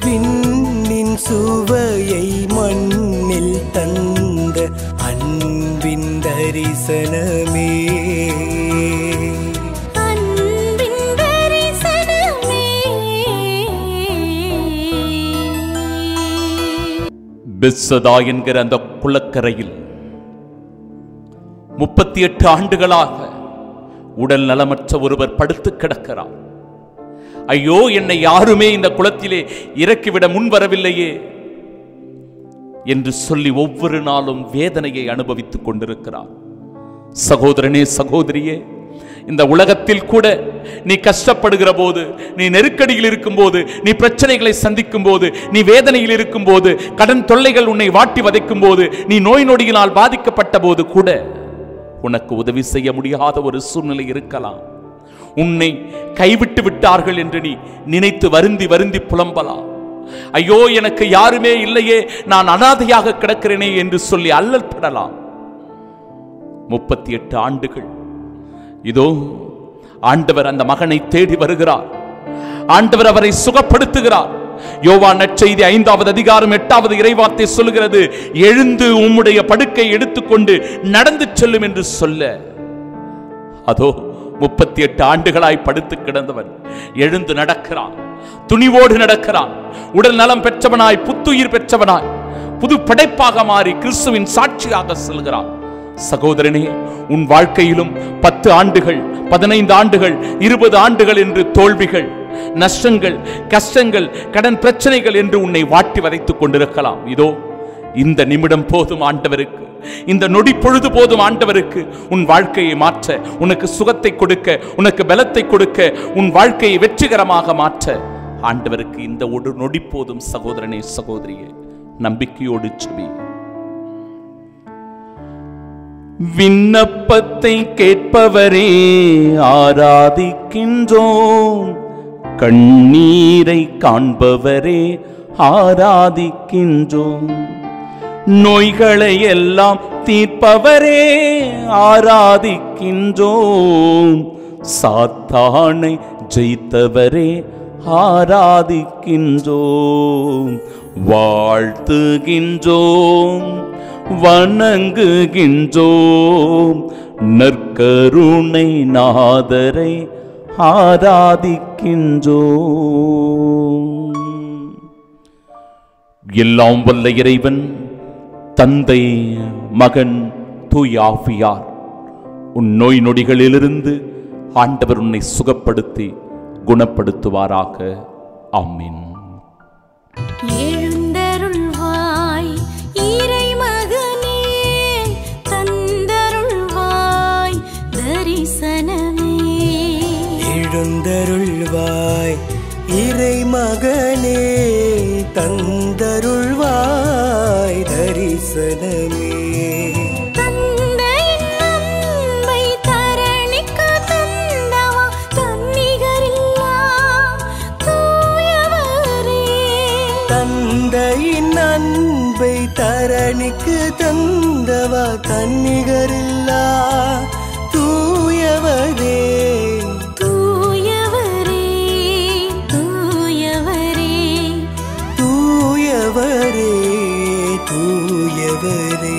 விண்ணின் சுவையை மண்ணில் தந்த அன்பின் தரிசனமே. பெத்சதா என்கிற அந்த குளக்கரையில் 38 ஆண்டுகளாக உடல் நலமற்ற ஒருவர் படுத்து கிடக்கிறார். ஐயோ, என்னை யாருமே இந்த குளத்திலே இறக்கிவிட முன்வரவில்லையே என்று சொல்லி ஒவ்வொரு நாளும் வேதனையை அனுபவித்துக் கொண்டிருக்கிறார். சகோதரனே, சகோதரியே, இந்த உலகத்தில் கூட நீ கஷ்டப்படுகிற போது, நீ நெருக்கடியில் இருக்கும் போது, நீ பிரச்சனைகளை சந்திக்கும் போது, நீ வேதனையில் இருக்கும் போது, கடன் தொல்லைகள் உன்னை வாட்டி வதைக்கும் போது, நீ நோய் நொடியினால் பாதிக்கப்பட்ட போது கூட உனக்கு உதவி செய்ய முடியாத ஒரு சூழ்நிலை இருக்கலாம். உன்னை கைவிட்டு விட்டார்கள் என்று நீ நினைத்து வருந்தி வருந்தி புலம்பலாம். ஐயோ, எனக்கு யாருமே இல்லையே, நான் அனாதையாக கிடக்கிறேனே என்று சொல்லி அல்லல் படலாம். 38 ஆண்டுகள் இதோ ஆண்டவர் அந்த மகனை தேடி வருகிறார். ஆண்டவர் அவரை சுகப்படுத்துகிறார். யோவான் நற்செய்தி 5வது அதிகாரம் 8வது இறைவார்த்தை சொல்லுகிறது, எழுந்து உம்முடைய படுக்கை எடுத்துக்கொண்டு நடந்து செல்லும் என்று சொல்ல, அதோ 38 ஆண்டுகளாய் படுத்து கிடந்தவன் எழுந்து நடக்கிறான். துணிவோடு நடக்கிறான். உடல் நலம் பெற்றவனாய், புத்துயிர் பெற்றவனாய், புது படைப்பாக மாறி கிறிஸ்துவின் சாட்சியாக செல்கிறான். சகோதரனே, உன் வாழ்க்கையிலும் 10 ஆண்டுகள், 15 ஆண்டுகள், 20 ஆண்டுகள் என்று தோல்விகள், நஷ்டங்கள், கஷ்டங்கள், கடன் பிரச்சனைகள் என்று உன்னை வாட்டி வதைத்துக் கொண்டிருக்கலாம். இதோ இந்த நிமிடம் போதும் ஆண்டவருக்கு, இந்த நொடி பொழுது போதும் ஆண்டவருக்கு உன் வாழ்க்கையை மாற்ற, உனக்கு சுகத்தை கொடுக்க, உனக்கு பலத்தை கொடுக்க, உன் வாழ்க்கையை வெற்றிகரமாக மாற்ற ஆண்டவருக்கு இந்த ஒரு நொடி போதும். சகோதரனே, சகோதரியே, நம்பிக்கையோடு செபி. விண்ணப்பத்தை கேட்பவரே ஆராதிக்கின்றோம், கண்ணீரை காண்பவரே ஆராதிக்கின்றோம், நோய்களை எல்லாம் தீர்ப்பவரே ஆராதிக்கின்றோம், சாத்தானை ஜெயித்தவரே ஆராதிக்கின்றோம், வாழ்த்துகின்றோம், வணங்குகின்றோம், நற்கருணை நாதரை ஆராதிக்கின்றோம். எல்லாம் வல்ல இறைவன் தந்தை, மகன், தூய ஆவியார் உன் நோய் நொடிகளிலிருந்து ஆண்டவர் உன்னை சுகப்படுத்தி குணப்படுத்துவாராக. ஆமென். எழுந்தருள்வாய் இறைமகனே, தந்தருள்வாய் தரிசனமே. எழுந்தருள்வாய் இறைமகனே, தந்தருள்வாய் தரிசனமே. தந்தையின் அன்பை தரணிக்கு தந்தவா, தன்னிகரில்லா தூயவரே, தூயவரே, தூயவரே, தூயவரே, தூயவரே.